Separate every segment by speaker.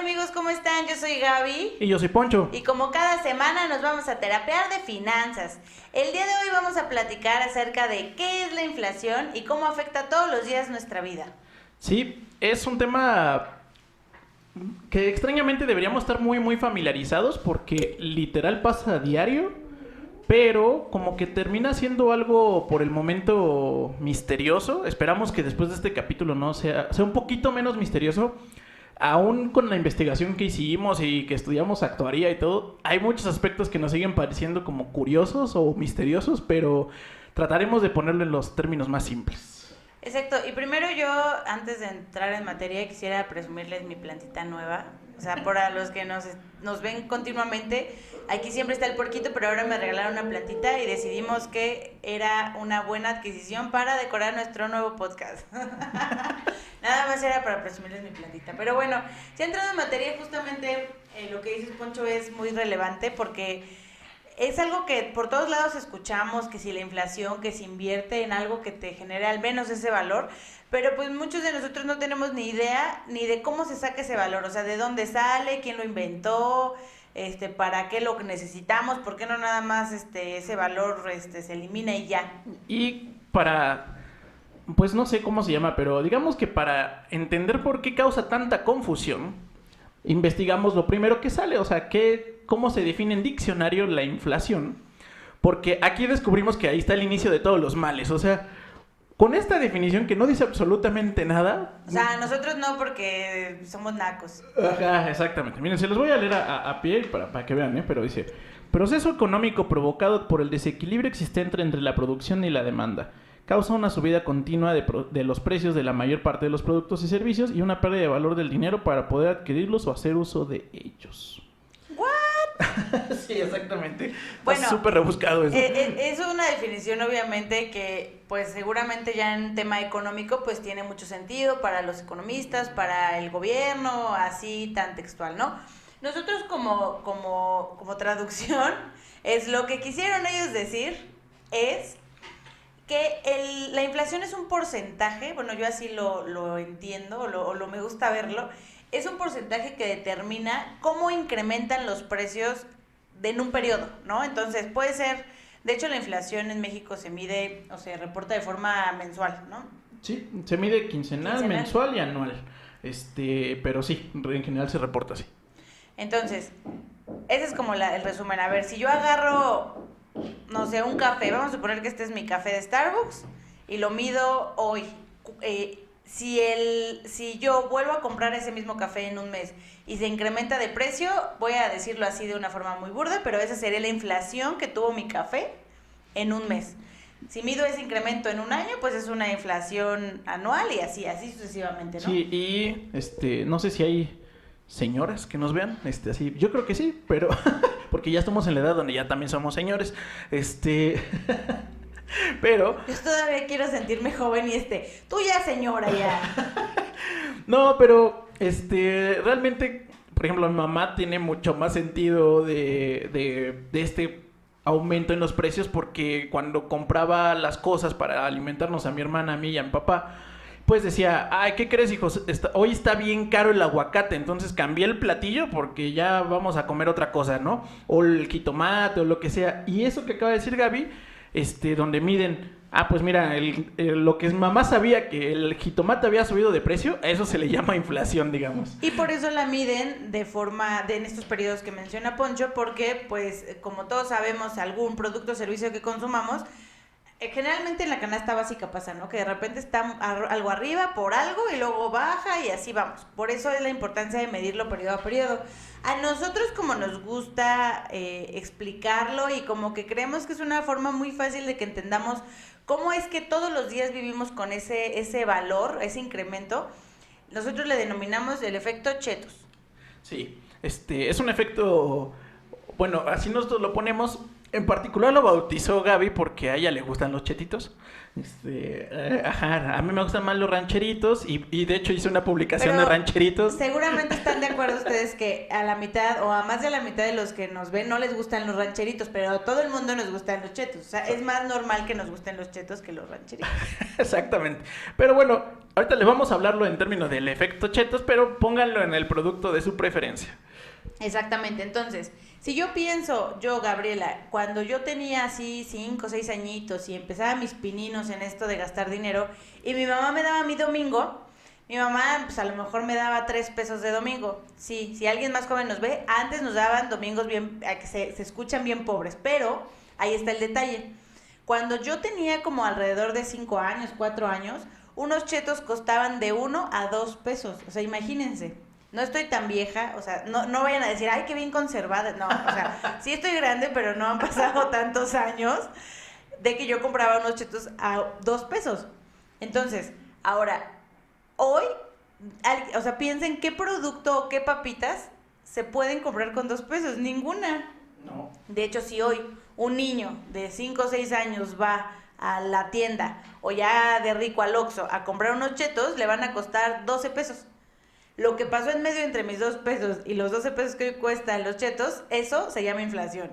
Speaker 1: amigos, ¿cómo están? Yo soy Gaby.
Speaker 2: Y yo soy Poncho.
Speaker 1: Y como cada semana nos vamos a terapear de finanzas. El día de hoy vamos a platicar acerca de qué es la inflación y cómo afecta todos los días nuestra vida.
Speaker 2: Sí, es un tema que extrañamente deberíamos estar muy familiarizados porque literal pasa a diario, pero como que termina siendo algo por el momento misterioso. Esperamos que después de este capítulo no sea un poquito menos misterioso. Aún con la investigación que hicimos y que estudiamos actuaría y todo, hay muchos aspectos que nos siguen pareciendo como curiosos o misteriosos, pero trataremos de ponerlo en los términos más simples.
Speaker 1: Exacto, y primero yo, antes de entrar en materia, quisiera presumirles mi plantita nueva. O sea, para los que nos ven continuamente, aquí siempre está el puerquito, pero ahora me regalaron una plantita y decidimos que era una buena adquisición para decorar nuestro nuevo podcast. Nada más era para presumirles mi plantita. Pero bueno, si entrando en materia, justamente lo que dices, Poncho, es muy relevante porque es algo que por todos lados escuchamos, que si la inflación, que se invierte en algo que te genere al menos ese valor, pero pues muchos de nosotros no tenemos ni idea ni de cómo se saca ese valor, o sea, de dónde sale, quién lo inventó, para qué lo necesitamos, por qué no nada más ese valor se elimina y ya.
Speaker 2: Y para, pues no sé cómo se llama, pero digamos que para entender por qué causa tanta confusión, investigamos lo primero que sale, o sea, cómo se define en diccionario la inflación, porque aquí descubrimos que ahí está el inicio de todos los males, o sea, con esta definición que no dice absolutamente nada.
Speaker 1: O sea, nosotros no, porque somos nacos.
Speaker 2: Ajá, exactamente. Miren, se los voy a leer a pie para que vean, pero dice: proceso económico provocado por el desequilibrio existente entre la producción y la demanda. Causa una subida continua de los precios de la mayor parte de los productos y servicios y una pérdida de valor del dinero para poder adquirirlos o hacer uso de ellos. Sí, exactamente.
Speaker 1: Bueno,
Speaker 2: está súper rebuscado eso.
Speaker 1: Es una definición obviamente que pues seguramente ya en tema económico pues tiene mucho sentido para los economistas, para el gobierno, así tan textual, ¿no? Nosotros como traducción es lo que quisieron ellos decir es que la inflación es un porcentaje, bueno, yo así lo entiendo o lo me gusta verlo. Es un porcentaje que determina cómo incrementan los precios en un periodo, ¿no? Entonces puede ser, de hecho la inflación en México se mide o se reporta de forma mensual, ¿no?
Speaker 2: Sí, se mide quincenal, mensual y anual. Pero sí, en general se reporta así.
Speaker 1: Entonces, ese es como el resumen. A ver, si yo agarro, no sé, un café, vamos a suponer que este es mi café de Starbucks y lo mido hoy. Si yo vuelvo a comprar ese mismo café en un mes y se incrementa de precio, voy a decirlo así de una forma muy burda, pero esa sería la inflación que tuvo mi café en un mes. Si mido ese incremento en un año, pues es una inflación anual y así sucesivamente, ¿no?
Speaker 2: Sí, y no sé si hay señoras que nos vean, así, yo creo que sí, pero porque ya estamos en la edad donde ya también somos señores, pero...
Speaker 1: Yo todavía quiero sentirme joven y tú ya señora ya.
Speaker 2: No, pero realmente, por ejemplo, mi mamá tiene mucho más sentido de este aumento en los precios porque cuando compraba las cosas para alimentarnos a mi hermana, a mí y a mi papá, pues decía, ay, ¿qué crees, hijos? Hoy está bien caro el aguacate, entonces cambié el platillo porque ya vamos a comer otra cosa, ¿no? O el jitomate o lo que sea. Y eso que acaba de decir Gaby, donde miden, pues mira, lo que mamá sabía que el jitomate había subido de precio, a eso se le llama inflación, digamos.
Speaker 1: Y por eso la miden en estos periodos que menciona Poncho, porque pues como todos sabemos, algún producto o servicio que consumamos, generalmente en la canasta básica pasa, ¿no? Que de repente está algo arriba por algo y luego baja y así vamos. Por eso es la importancia de medirlo periodo a periodo. A nosotros como nos gusta explicarlo y como que creemos que es una forma muy fácil de que entendamos cómo es que todos los días vivimos con ese valor, ese incremento, nosotros le denominamos el efecto chetos.
Speaker 2: Sí, es un efecto, bueno, así nosotros lo ponemos. En particular lo bautizó Gaby porque a ella le gustan los chetitos. A mí me gustan más los rancheritos y de hecho hice una publicación de rancheritos.
Speaker 1: Seguramente están de acuerdo ustedes que a la mitad o a más de la mitad de los que nos ven no les gustan los rancheritos, pero a todo el mundo nos gustan los chetos. O sea, es más normal que nos gusten los chetos que los rancheritos.
Speaker 2: Exactamente. Pero bueno, ahorita les vamos a hablarlo en términos del efecto chetos, pero pónganlo en el producto de su preferencia.
Speaker 1: Exactamente, entonces, si yo pienso, Gabriela, cuando yo tenía así 5 o 6 añitos y empezaba mis pininos en esto de gastar dinero, y mi mamá me daba mi domingo, mi mamá pues a lo mejor me daba 3 pesos de domingo. Sí, si alguien más joven nos ve, antes nos daban domingos bien, que se escuchan bien pobres, pero ahí está el detalle. Cuando yo tenía como alrededor de 5 años, 4 años, unos chetos costaban de 1 a 2 pesos, o sea, imagínense. No estoy tan vieja, o sea, no vayan a decir, ay, qué bien conservada. No, o sea, sí estoy grande, pero no han pasado tantos años de que yo compraba unos chetos a 2 pesos. Entonces, ahora, hoy, o sea, piensen qué producto o qué papitas se pueden comprar con 2 pesos. Ninguna.
Speaker 2: No.
Speaker 1: De hecho, si hoy un niño de 5 o 6 años va a la tienda o ya de rico al Oxxo a comprar unos chetos, le van a costar 12 pesos. Lo que pasó en medio entre mis 2 pesos y los 12 pesos que hoy cuestan los chetos, eso se llama inflación.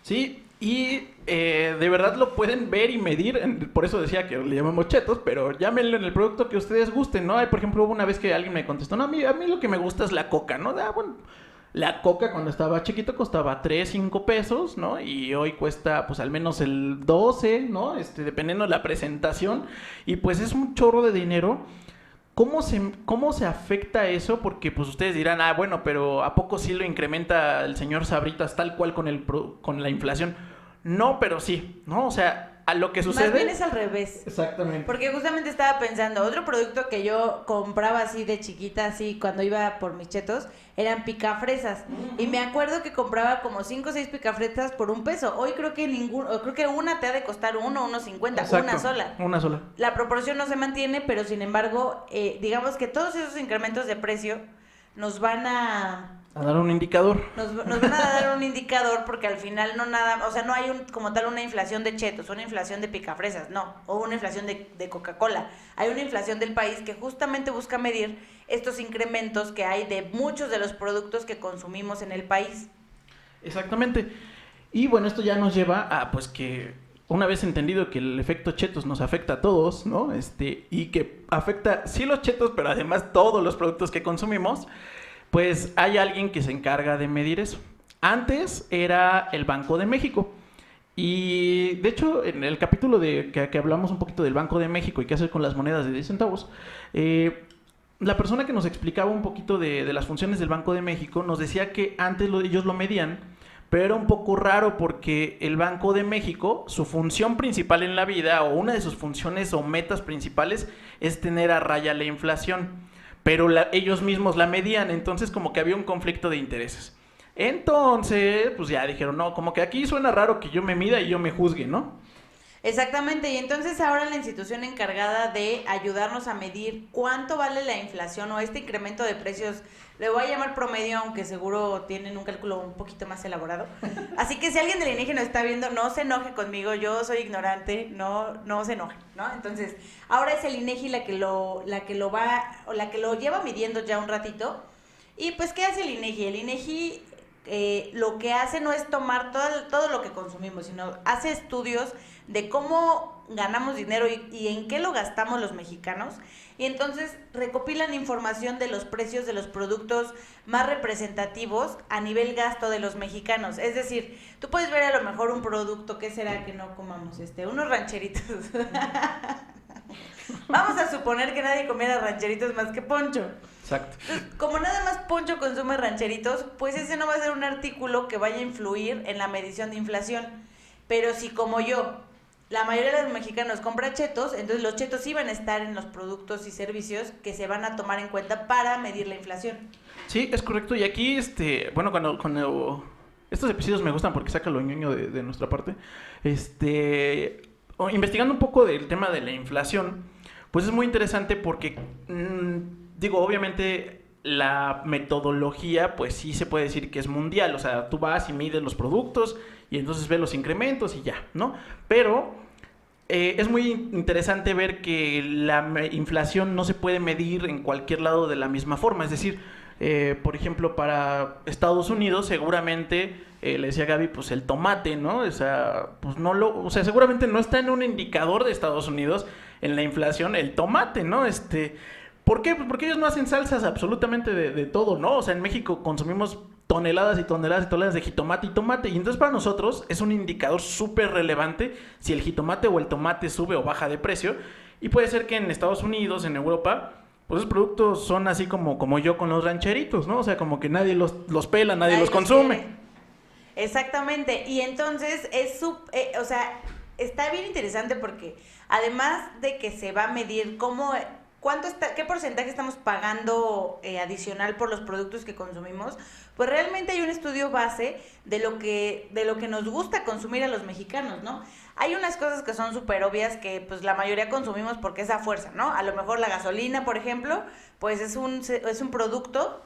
Speaker 2: Sí, y de verdad lo pueden ver y medir, por eso decía que le llamamos chetos, pero llámenlo en el producto que ustedes gusten, ¿no? Hay, por ejemplo, hubo una vez que alguien me contestó, no, a mí lo que me gusta es la coca, ¿no? Bueno, la coca cuando estaba chiquito costaba 3, 5 pesos, ¿no? Y hoy cuesta pues al menos el 12, ¿no? Dependiendo de la presentación, y pues es un chorro de dinero. ¿Cómo se afecta eso? Porque pues ustedes dirán, bueno, pero ¿a poco sí lo incrementa el señor Sabritas tal cual con la inflación? No, pero sí, ¿no? O sea, a lo que sucede...
Speaker 1: Más bien es al revés.
Speaker 2: Exactamente.
Speaker 1: Porque justamente estaba pensando, otro producto que yo compraba así de chiquita, así cuando iba por mis chetos, eran picafresas. Y me acuerdo que compraba como 5 o 6 picafresas por 1 peso. Hoy creo que creo que una te ha de costar 1.50, una sola.
Speaker 2: Una sola.
Speaker 1: La proporción no se mantiene, pero sin embargo, digamos que todos esos incrementos de precio nos van a
Speaker 2: dar un indicador.
Speaker 1: Nos van a dar un indicador porque al final o sea, no hay como tal una inflación de chetos, una inflación de picafresas, no, o una inflación de Coca-Cola. Hay una inflación del país que justamente busca medir estos incrementos que hay de muchos de los productos que consumimos en el país.
Speaker 2: Exactamente. Y bueno, esto ya nos lleva a pues que una vez entendido que el efecto chetos nos afecta a todos, ¿no? Y que afecta sí los chetos, pero además todos los productos que consumimos, pues hay alguien que se encarga de medir eso. Antes era el Banco de México. Y de hecho, en el capítulo que hablamos un poquito del Banco de México y qué hacer con las monedas de 10 centavos, la persona que nos explicaba un poquito de las funciones del Banco de México nos decía que antes ellos lo medían, pero era un poco raro porque el Banco de México, su función principal en la vida, o una de sus funciones o metas principales, es tener a raya la inflación. Pero ellos mismos la medían, entonces como que había un conflicto de intereses. Entonces, pues ya dijeron, no, como que aquí suena raro que yo me mida y yo me juzgue, ¿no?
Speaker 1: Exactamente, y entonces ahora la institución encargada de ayudarnos a medir cuánto vale la inflación o este incremento de precios, le voy a llamar promedio, aunque seguro tienen un cálculo un poquito más elaborado. Así que si alguien del INEGI nos está viendo, no se enoje conmigo, yo soy ignorante, no se enoje, ¿no? Entonces, ahora es el INEGI la que lo lleva midiendo ya un ratito. Y pues, ¿qué hace el INEGI? El INEGI lo que hace no es tomar todo lo que consumimos, sino hace estudios de cómo ganamos dinero y en qué lo gastamos los mexicanos, y entonces recopilan información de los precios de los productos más representativos a nivel gasto de los mexicanos. Es decir, tú puedes ver a lo mejor un producto, ¿qué será que no comamos? Unos rancheritos. Vamos a suponer que nadie comiera rancheritos más que Poncho.
Speaker 2: Exacto.
Speaker 1: Entonces, como nada más Poncho consume rancheritos, pues ese no va a ser un artículo que vaya a influir en la medición de inflación. Pero si como yo, la mayoría de los mexicanos compra chetos, entonces los chetos sí van a estar en los productos y servicios que se van a tomar en cuenta para medir la inflación.
Speaker 2: Sí, es correcto. Y aquí, bueno, cuando estos episodios me gustan porque saca lo ñoño de nuestra parte, investigando un poco del tema de la inflación, pues es muy interesante porque, digo, obviamente la metodología, pues sí se puede decir que es mundial. O sea, tú vas y mides los productos y entonces ves los incrementos y ya, ¿no? Pero es muy interesante ver que la inflación no se puede medir en cualquier lado de la misma forma. Es decir, por ejemplo, para Estados Unidos seguramente, le decía Gaby, pues el tomate, ¿no? O sea, pues seguramente no está en un indicador de Estados Unidos en la inflación el tomate, ¿no? ¿Por qué? Pues porque ellos no hacen salsas absolutamente de todo, ¿no? O sea, en México consumimos toneladas y toneladas y toneladas de jitomate y tomate. Y entonces para nosotros es un indicador súper relevante si el jitomate o el tomate sube o baja de precio. Y puede ser que en Estados Unidos, en Europa, pues esos productos son así como yo con los rancheritos, ¿no? O sea, como que nadie los pela, nadie los consume.
Speaker 1: Quiere. Exactamente. Y entonces o sea, está bien interesante porque además de que se va a medir qué porcentaje estamos pagando adicional por los productos que consumimos, pues realmente hay un estudio base de lo que nos gusta consumir a los mexicanos, ¿no? Hay unas cosas que son súper obvias que pues la mayoría consumimos porque es a fuerza, ¿no? A lo mejor la gasolina, por ejemplo, pues es un producto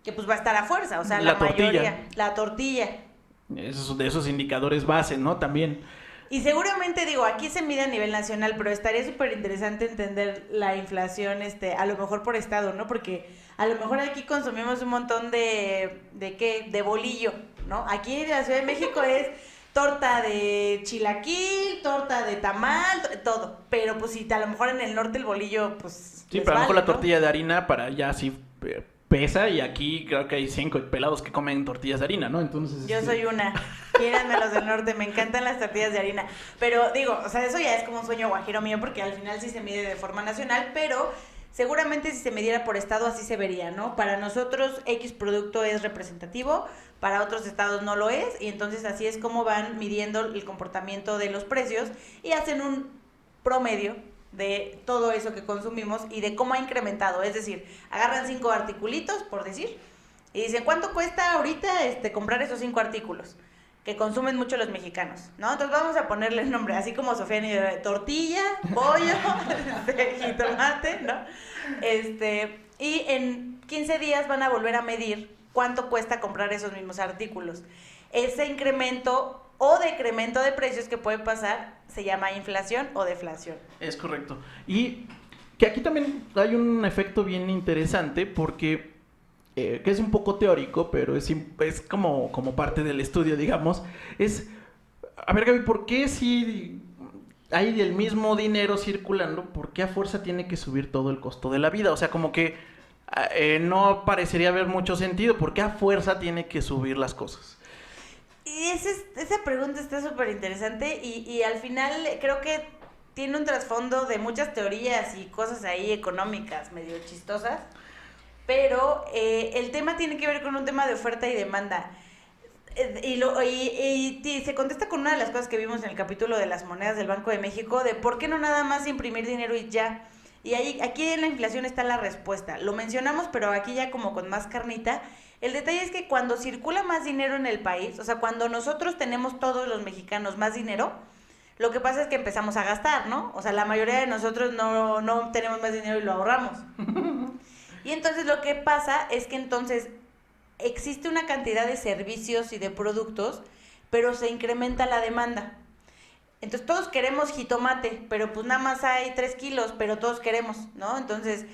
Speaker 1: que pues va a estar a fuerza, o sea, la mayoría. La tortilla.
Speaker 2: De esos indicadores base, ¿no? También.
Speaker 1: Y seguramente, digo, aquí se mide a nivel nacional, pero estaría súper interesante entender la inflación, a lo mejor por estado, ¿no? Porque a lo mejor aquí consumimos un montón de bolillo, ¿no? Aquí en la Ciudad de México es torta de chilaquil, torta de tamal, todo. Pero pues si a lo mejor en el norte el bolillo, pues
Speaker 2: sí, pero a lo mejor la tortilla de harina para allá sí pesa, y aquí creo que hay 5 pelados que comen tortillas de harina, ¿no? Entonces
Speaker 1: yo soy una. Quírenme los del norte, me encantan las tortillas de harina. Pero digo, o sea, eso ya es como un sueño guajiro mío, porque al final sí se mide de forma nacional, pero seguramente si se midiera por estado así se vería, ¿no? Para nosotros X producto es representativo, para otros estados no lo es, y entonces así es como van midiendo el comportamiento de los precios y hacen un promedio de todo eso que consumimos y de cómo ha incrementado. Es decir, agarran 5 articulitos, por decir, y dicen, ¿cuánto cuesta ahorita comprar esos 5 artículos que consumen mucho los mexicanos? ¿No? Entonces vamos a ponerle el nombre, así como Sofía Niño, tortilla, pollo, jitomate, ¿no? Y en 15 días van a volver a medir cuánto cuesta comprar esos mismos artículos. Ese incremento o decremento de precios que puede pasar se llama inflación o deflación.
Speaker 2: Es correcto. Y que aquí también hay un efecto bien interesante porque que es un poco teórico, pero es como parte del estudio, digamos. A ver, Gaby, ¿por qué si hay el mismo dinero circulando, por qué a fuerza tiene que subir todo el costo de la vida? O sea, como que no parecería haber mucho sentido. ¿Por qué a fuerza tiene que subir las cosas?
Speaker 1: Y esa pregunta está súper interesante y al final creo que tiene un trasfondo de muchas teorías y cosas ahí económicas medio chistosas, pero el tema tiene que ver con un tema de oferta y demanda. Y se contesta con una de las cosas que vimos en el capítulo de las monedas del Banco de México, de por qué no nada más imprimir dinero y ya. Y aquí en la inflación está la respuesta. Lo mencionamos, pero aquí ya como con más carnita. El detalle es que cuando circula más dinero en el país, o sea, cuando nosotros tenemos todos los mexicanos más dinero, lo que pasa es que empezamos a gastar, ¿no? O sea, la mayoría de nosotros no tenemos más dinero y lo ahorramos. Y entonces lo que pasa es que entonces existe una cantidad de servicios y de productos, pero se incrementa la demanda. Entonces todos queremos jitomate, pero pues nada más hay 3 kilos, pero todos queremos, ¿no? Entonces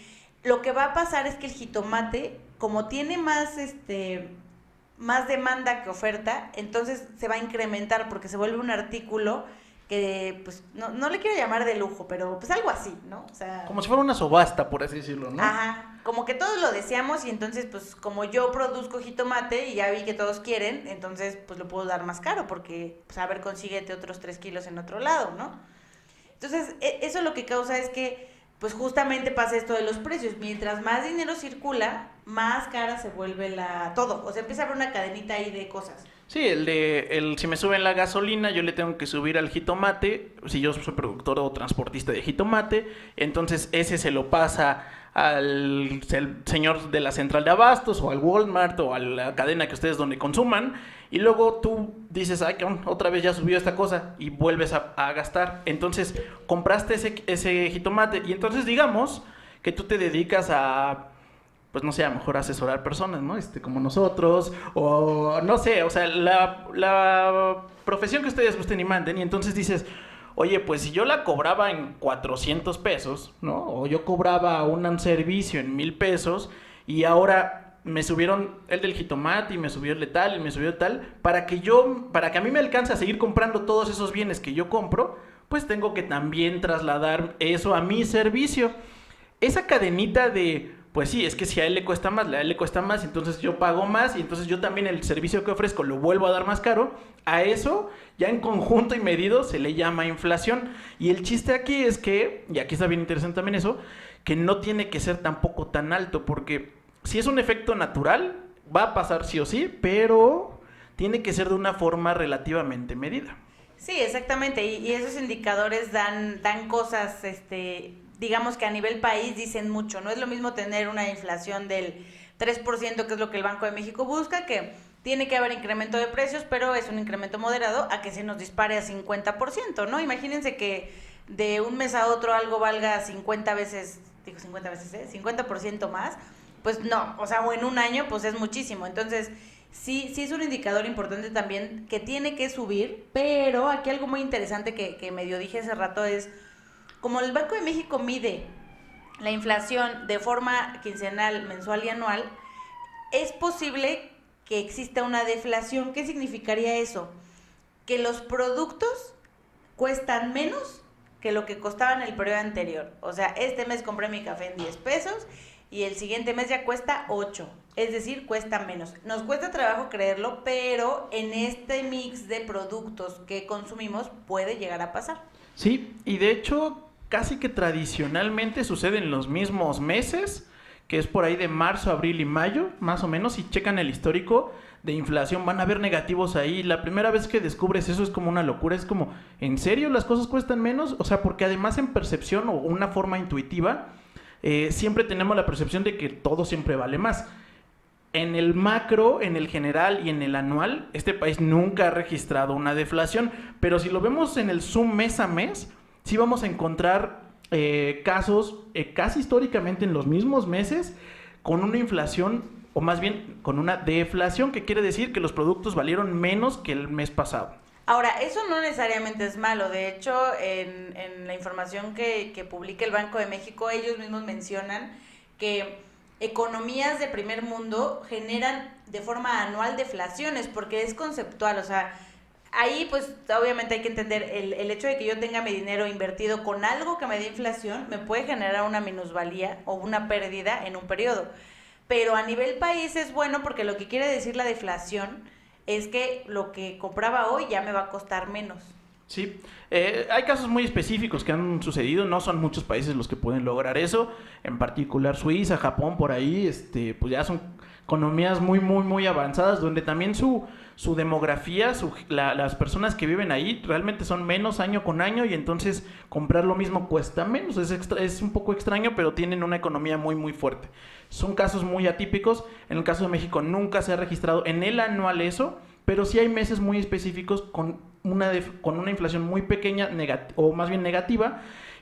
Speaker 1: lo que va a pasar es que el jitomate, como tiene más demanda que oferta, entonces se va a incrementar porque se vuelve un artículo que, pues, no le quiero llamar de lujo, pero pues algo así, ¿no? O sea,
Speaker 2: como si fuera una subasta, por así decirlo, ¿no?
Speaker 1: Ajá, como que todos lo deseamos y entonces, pues, como yo produzco jitomate y ya vi que todos quieren, entonces, pues, lo puedo dar más caro porque, pues, a ver, consíguete otros 3 kilos en otro lado, ¿no? Entonces, eso lo que causa es que, pues, justamente pasa esto de los precios. Mientras más dinero circula, más cara se vuelve todo. O sea, empieza a haber una cadenita ahí de cosas.
Speaker 2: Sí, si me suben la gasolina, yo le tengo que subir al jitomate. Si yo soy productor o transportista de jitomate, entonces ese se lo pasa al señor de la central de abastos o al Walmart o a la cadena que ustedes donde consuman, y luego tú dices, ay, otra vez ya subió esta cosa, y vuelves a gastar. Entonces compraste ese jitomate, y entonces digamos que tú te dedicas a, pues no sé, a lo mejor asesorar personas, ¿no? Como nosotros, o no sé, o sea, la profesión que ustedes gusten y manden, y entonces dices, oye, pues si yo la cobraba en 400 pesos, ¿no? O yo cobraba un servicio en 1,000 pesos, y ahora me subieron el del jitomate, y me subió el de tal, y me subió tal, para que a mí me alcance a seguir comprando todos esos bienes que yo compro, pues tengo que también trasladar eso a mi servicio. Esa cadenita de, pues sí, es que si a él le cuesta más, a él le cuesta más, entonces yo pago más y entonces yo también el servicio que ofrezco lo vuelvo a dar más caro. A eso, ya en conjunto y medido, se le llama inflación. Y el chiste aquí es que, y aquí está bien interesante también eso, que no tiene que ser tampoco tan alto, porque si es un efecto natural, va a pasar sí o sí, pero tiene que ser de una forma relativamente medida.
Speaker 1: Sí, exactamente, y esos indicadores dan cosas, digamos que a nivel país dicen mucho. No es lo mismo tener una inflación del 3%, que es lo que el Banco de México busca, que tiene que haber incremento de precios, pero es un incremento moderado, a que se nos dispare a 50%, ¿no? Imagínense que de un mes a otro algo valga 50 veces, 50% más, pues no, o sea, o en un año, pues es muchísimo. Entonces, sí es un indicador importante también que tiene que subir, pero aquí algo muy interesante que medio dije hace rato es, como el Banco de México mide la inflación de forma quincenal, mensual y anual, es posible que exista una deflación. ¿Qué significaría eso? Que los productos cuestan menos que lo que costaban el periodo anterior. O sea, este mes compré mi café en 10 pesos y el siguiente mes ya cuesta 8. Es decir, cuesta menos. Nos cuesta trabajo creerlo, pero en este mix de productos que consumimos puede llegar a pasar.
Speaker 2: Sí, y de hecho casi que tradicionalmente sucede en los mismos meses, que es por ahí de marzo, abril y mayo, más o menos. Si checan el histórico de inflación, van a ver negativos ahí. La primera vez que descubres eso es como una locura, es como, ¿en serio las cosas cuestan menos? O sea, porque además en percepción o una forma intuitiva, siempre tenemos la percepción de que todo siempre vale más. En el macro, en el general y en el anual, este país nunca ha registrado una deflación, pero si lo vemos en el zoom mes a mes, sí vamos a encontrar casos casi históricamente en los mismos meses con una inflación, o más bien con una deflación, que quiere decir que los productos valieron menos que el mes pasado.
Speaker 1: Ahora, eso no necesariamente es malo. De hecho, en la información que publica el Banco de México, ellos mismos mencionan que economías de primer mundo generan de forma anual deflaciones, porque es conceptual. O sea, ahí pues obviamente hay que entender el hecho de que yo tenga mi dinero invertido con algo que me dé inflación, me puede generar una minusvalía o una pérdida en un periodo. Pero a nivel país es bueno, porque lo que quiere decir la deflación es que lo que compraba hoy ya me va a costar menos.
Speaker 2: Sí, hay casos muy específicos que han sucedido, no son muchos países los que pueden lograr eso, en particular Suiza, Japón, por ahí, pues ya son economías muy avanzadas, donde también su demografía, las personas que viven ahí realmente son menos año con año, y entonces comprar lo mismo cuesta menos. Es un poco extraño, pero tienen una economía muy fuerte. Son casos muy atípicos. En el caso de México nunca se ha registrado en el anual eso, pero sí hay meses muy específicos con una inflación muy pequeña, o más bien negativa,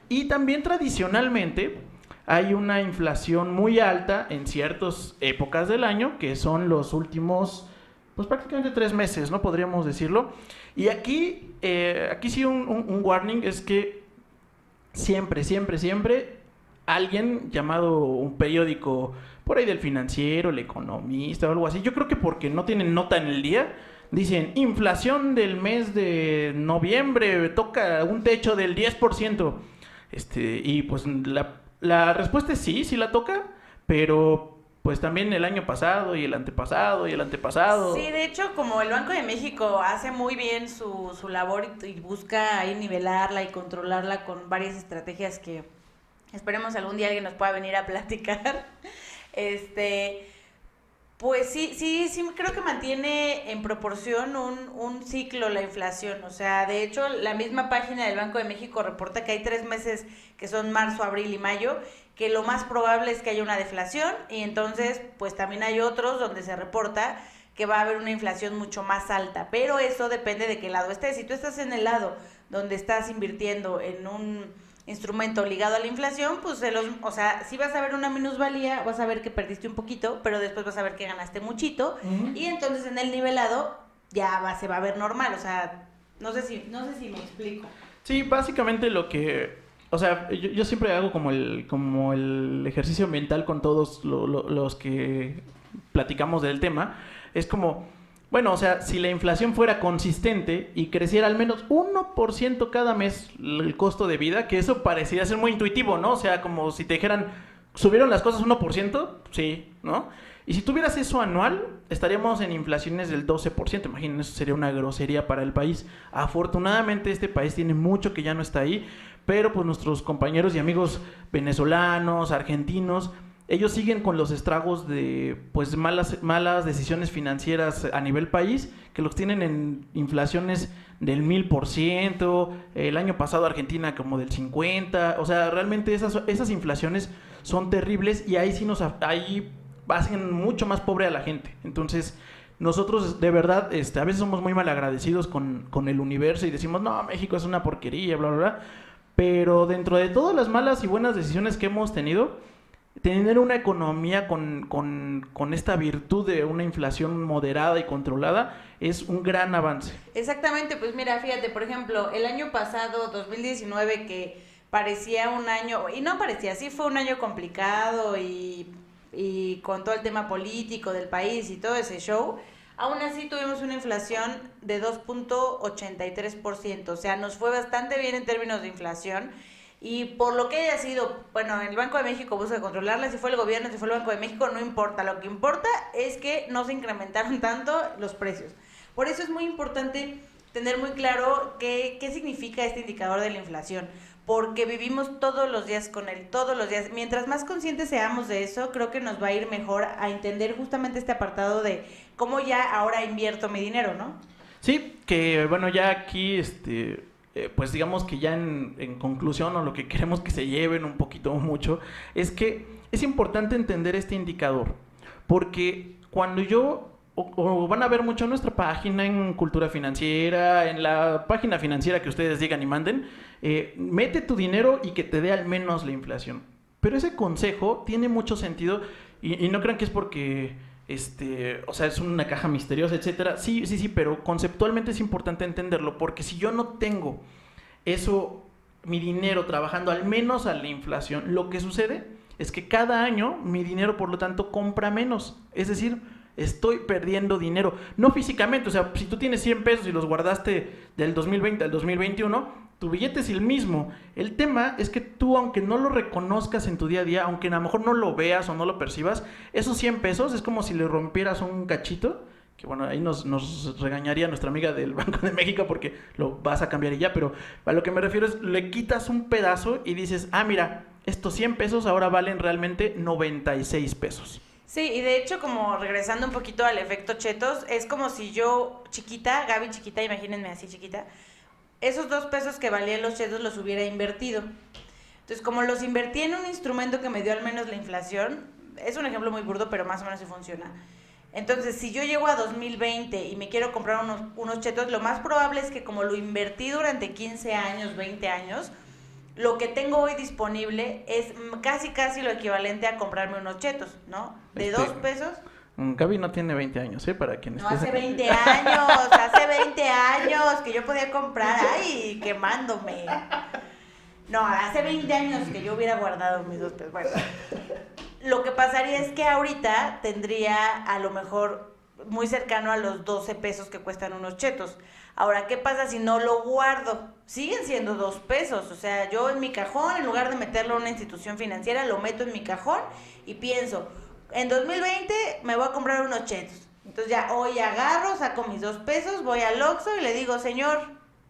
Speaker 2: y también tradicionalmente hay una inflación muy alta en ciertas épocas del año, que son los últimos, pues prácticamente 3 meses, ¿no? Podríamos decirlo. Y aquí sí un warning es que siempre alguien llamado un periódico por ahí del Financiero, El Economista o algo así, yo creo que porque no tienen nota en el día, dicen, inflación del mes de noviembre, toca un techo del 10%. Y pues la respuesta es sí la toca, pero pues también el año pasado y el antepasado y el antepasado.
Speaker 1: Sí, de hecho, como el Banco de México hace muy bien su labor y busca ahí nivelarla y controlarla con varias estrategias que esperemos algún día alguien nos pueda venir a platicar, pues sí, creo que mantiene en proporción un ciclo la inflación. O sea, de hecho, la misma página del Banco de México reporta que hay 3 meses, que son marzo, abril y mayo, que lo más probable es que haya una deflación, y entonces pues también hay otros donde se reporta que va a haber una inflación mucho más alta, pero eso depende de qué lado estés. Si tú estás en el lado donde estás invirtiendo en un instrumento ligado a la inflación, pues sí vas a ver una minusvalía, vas a ver que perdiste un poquito, pero después vas a ver que ganaste muchito, y entonces en el nivelado ya se va a ver normal. O sea, no sé si me explico.
Speaker 2: Sí, básicamente lo que, o sea, yo siempre hago como el ejercicio mental con todos los que platicamos del tema, es como, Bueno, o sea, si la inflación fuera consistente y creciera al menos 1% cada mes el costo de vida, que eso parecería ser muy intuitivo, ¿no? O sea, como si te dijeran, ¿subieron las cosas 1%? Sí, ¿no? Y si tuvieras eso anual, estaríamos en inflaciones del 12%. Imaginen, eso sería una grosería para el país. Afortunadamente, este país tiene mucho que ya no está ahí, pero pues nuestros compañeros y amigos venezolanos, argentinos, ellos siguen con los estragos de pues malas decisiones financieras a nivel país, que los tienen en inflaciones del 1000%, el año pasado Argentina como del 50%, o sea, realmente esas inflaciones son terribles y ahí sí ahí hacen mucho más pobre a la gente. Entonces, nosotros de verdad a veces somos muy malagradecidos con el universo y decimos, no, México es una porquería, bla, bla, bla, pero dentro de todas las malas y buenas decisiones que hemos tenido, tener una economía con esta virtud de una inflación moderada y controlada es un gran avance.
Speaker 1: Exactamente, pues mira, fíjate, por ejemplo, el año pasado, 2019, que parecía un año, y no parecía, sí fue un año complicado y con todo el tema político del país y todo ese show, aún así tuvimos una inflación de 2.83%, o sea, nos fue bastante bien en términos de inflación. Y por lo que haya sido, bueno, el Banco de México busca controlarla, si fue el gobierno, si fue el Banco de México, no importa. Lo que importa es que no se incrementaron tanto los precios. Por eso es muy importante tener muy claro qué significa este indicador de la inflación, porque vivimos todos los días con él, todos los días. Mientras más conscientes seamos de eso, creo que nos va a ir mejor a entender justamente este apartado de cómo ya ahora invierto mi dinero, ¿no?
Speaker 2: Sí, que bueno, ya aquí pues digamos que ya en conclusión, o lo que queremos que se lleven un poquito o mucho, es que es importante entender este indicador, porque cuando o van a ver mucho en nuestra página, en Cultura Financiera, en la página financiera que ustedes digan y manden, mete tu dinero y que te dé al menos la inflación. Pero ese consejo tiene mucho sentido y no crean que es porque o sea, es una caja misteriosa, etcétera. Sí, pero conceptualmente es importante entenderlo, porque si yo no tengo mi dinero trabajando al menos a la inflación, lo que sucede es que cada año mi dinero, por lo tanto, compra menos. Es decir, estoy perdiendo dinero. No físicamente, o sea, si tú tienes 100 pesos y los guardaste del 2020 al 2021, tu billete es el mismo. El tema es que tú, aunque no lo reconozcas en tu día a día, aunque a lo mejor no lo veas o no lo percibas, esos 100 pesos es como si le rompieras un cachito, que bueno, ahí nos regañaría nuestra amiga del Banco de México porque lo vas a cambiar y ya, pero a lo que me refiero es, le quitas un pedazo y dices, mira, estos 100 pesos ahora valen realmente 96 pesos.
Speaker 1: Sí, y de hecho, como regresando un poquito al efecto chetos, es como si yo chiquita, Gaby chiquita, imagínense así chiquita, esos 2 pesos que valían los chetos los hubiera invertido. Entonces, como los invertí en un instrumento que me dio al menos la inflación, es un ejemplo muy burdo, pero más o menos sí funciona. Entonces, si yo llego a 2020 y me quiero comprar unos chetos, lo más probable es que como lo invertí durante 15 años, 20 años, lo que tengo hoy disponible es casi lo equivalente a comprarme unos chetos, ¿no? De 2 pesos.
Speaker 2: Gaby no tiene 20 años, para quienes...
Speaker 1: No, hace 20 años que yo podía comprar, quemándome. No, hace 20 años que yo hubiera guardado mis 2 pesos. Bueno, lo que pasaría es que ahorita tendría a lo mejor muy cercano a los 12 pesos que cuestan unos chetos. Ahora, ¿qué pasa si no lo guardo? Siguen siendo 2 pesos. O sea, yo en mi cajón, en lugar de meterlo en una institución financiera, lo meto en mi cajón y pienso, en 2020 me voy a comprar unos chetos. Entonces ya hoy agarro, saco mis 2 pesos, voy al Oxxo y le digo, señor,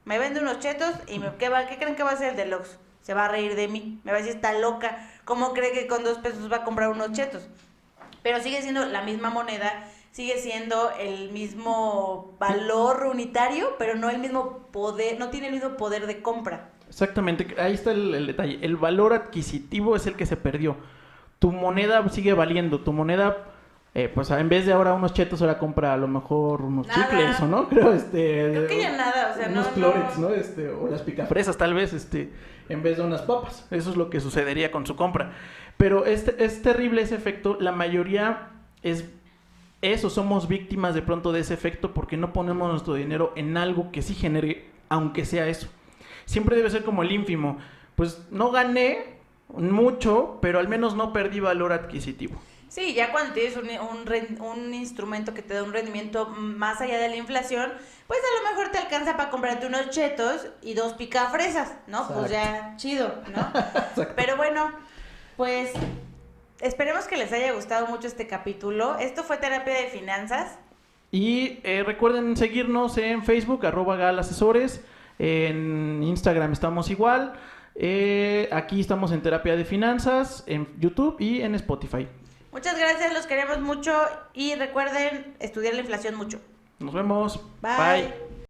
Speaker 1: me vende unos chetos y ¿qué creen que va a hacer el del Oxxo? Se va a reír de mí, me va a decir, está loca, ¿cómo cree que con 2 pesos va a comprar unos chetos? Pero sigue siendo la misma moneda, sigue siendo el mismo valor unitario, pero no el mismo poder, no tiene el mismo poder de compra.
Speaker 2: Exactamente, ahí está el detalle. El valor adquisitivo es el que se perdió. Tu moneda sigue valiendo, tu moneda, pues en vez de ahora unos chetos, ahora compra a lo mejor unos chicles, ¿o no?
Speaker 1: Creo que ya nada, o sea,
Speaker 2: unos Clorets, ¿no? O las picafresas, tal vez, en vez de unas papas. Eso es lo que sucedería con su compra. Pero es terrible ese efecto. La mayoría somos víctimas de pronto de ese efecto porque no ponemos nuestro dinero en algo que sí genere, aunque sea eso. Siempre debe ser como el ínfimo. Pues no gané mucho, pero al menos no perdí valor adquisitivo.
Speaker 1: Sí, ya cuando tienes un instrumento que te da un rendimiento más allá de la inflación, pues a lo mejor te alcanza para comprarte unos chetos y 2 picafresas, ¿no?
Speaker 2: Exacto.
Speaker 1: Pues ya, chido, ¿no? Pero bueno, pues esperemos que les haya gustado mucho este capítulo. Esto fue Terapia de Finanzas.
Speaker 2: Y recuerden seguirnos en Facebook, @galasesores. En Instagram estamos igual. Aquí estamos en Terapia de Finanzas, en YouTube y en Spotify.
Speaker 1: Muchas gracias, los queremos mucho y recuerden estudiar la inflación mucho.
Speaker 2: Nos vemos.
Speaker 1: Bye.